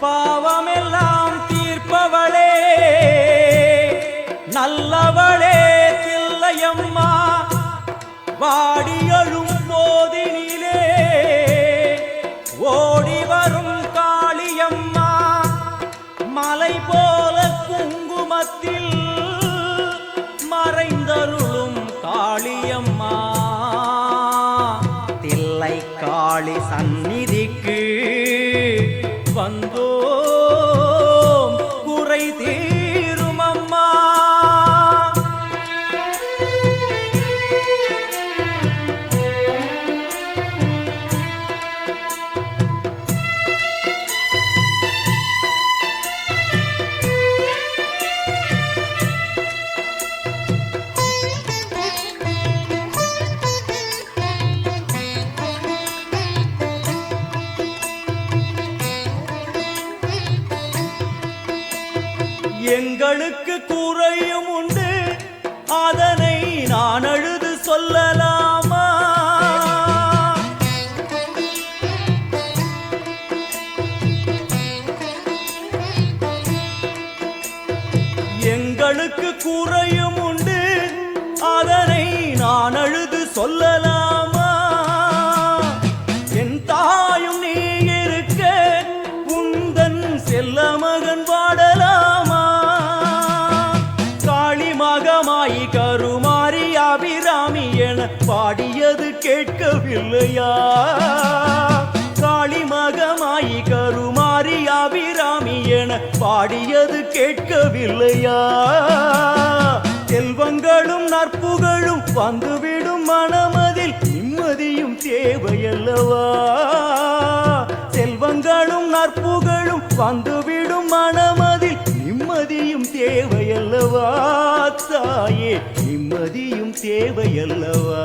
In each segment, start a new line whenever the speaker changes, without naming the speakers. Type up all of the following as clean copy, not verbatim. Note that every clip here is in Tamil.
பாவமெல்லாம் தீர்ப்பவளே நல்லவளே தில்லையம்மா வாடியழும் போதினிலே ஓடி வரும் காளியம்மா மலை போல குங்குமத்தில் மறைந்தருளும் காளியம்மா தில்லை காளி சந்நிதிக்கு வந்தோம் குறை தீரும் அம்மா. எங்களுக்கு குறையும் உண்டு அதனை நான் அழுது சொல்லலாமா? எங்களுக்கு குறையும் உண்டு அதனை நான் அழுது சொல்லலாமா? என் தாயும் நீ இருக்க உந்தன் செல்ல மகன் வாடலாமா? மகமாயி கருமாரி அபிராமி என பாடியது கேட்கவில்லையா? காளி மகமாயி கருமாரி அபிராமி என பாடியது கேட்கவில்லையா? செல்வங்களும் நற்புகழும் வந்துவிடும் மனமதில் நிம்மதியும் தேவையல்லவா? செல்வங்களும் நற்புகழும் வந்துவிடும் மனமதில் நிம்மதியும் தேவையல்லவா? தாயே நிம்மதியும் தேவையல்லவா?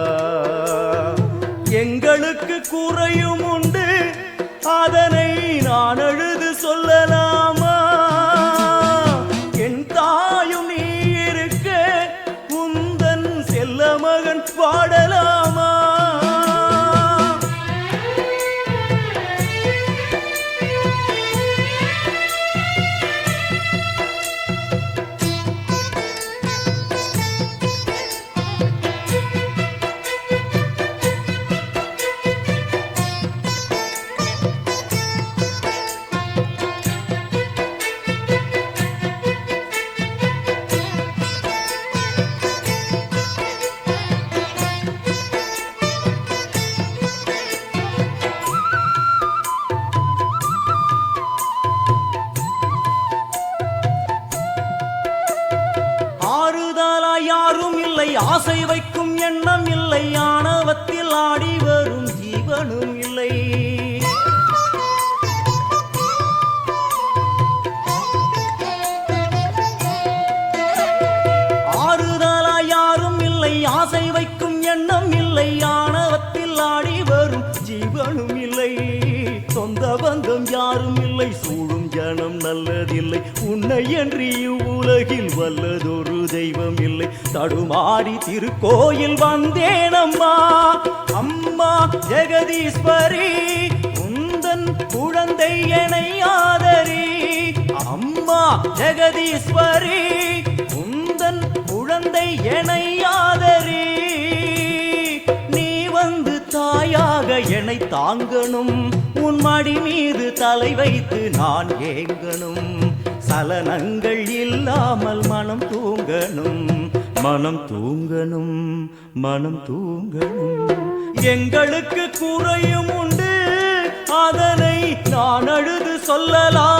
எங்களுக்கு குறையும் உண்டு அதனை நான் அழுது சொல்லலாமா? என் தாயும் நீ இருக்க உந்தன் செல்ல மகன் பாடலாமா? யாரும் இல்லை ஆசை வைக்கும் எண்ணம் இல்லை ஆணவத்தில் ஆடி வரும் ஜீவனும் இல்லை. ஆறுதலா யாரும் இல்லை ஆசை வைக்கும் எண்ணம் இல்லை ஆணவத்தில் ஆடி வரும் ஜீவனும் இல்லை. சொந்த பந்தம் யாரும் இல்லை சூழும் ஜனம் நல்லதில்லை உன்னை என்று இவ்வுலகில் வல்லதொரு தெய்வம் இல்லை. தடுமாறி திருக்கோயில் வந்தேனம்மா அம்மா ஜெகதீஸ்வரி உந்தன் குழந்தை என்னை ஆதரி. அம்மா ஜெகதீஸ்வரி உந்தன் குழந்தை என்னை ஆதரி. நீ வந்து தாயாக என்னை தாங்கணும் உன் மடி மீது தலை வைத்து நான் ஏங்கணும். சலனங்கள் இல்லாமல் மனம் தூங்கணும் மனம் தூங்கணும் மனம் தூங்கணும். எங்களுக்கு குறையும் உண்டு அதனை நான் அழுது சொல்லலாம்.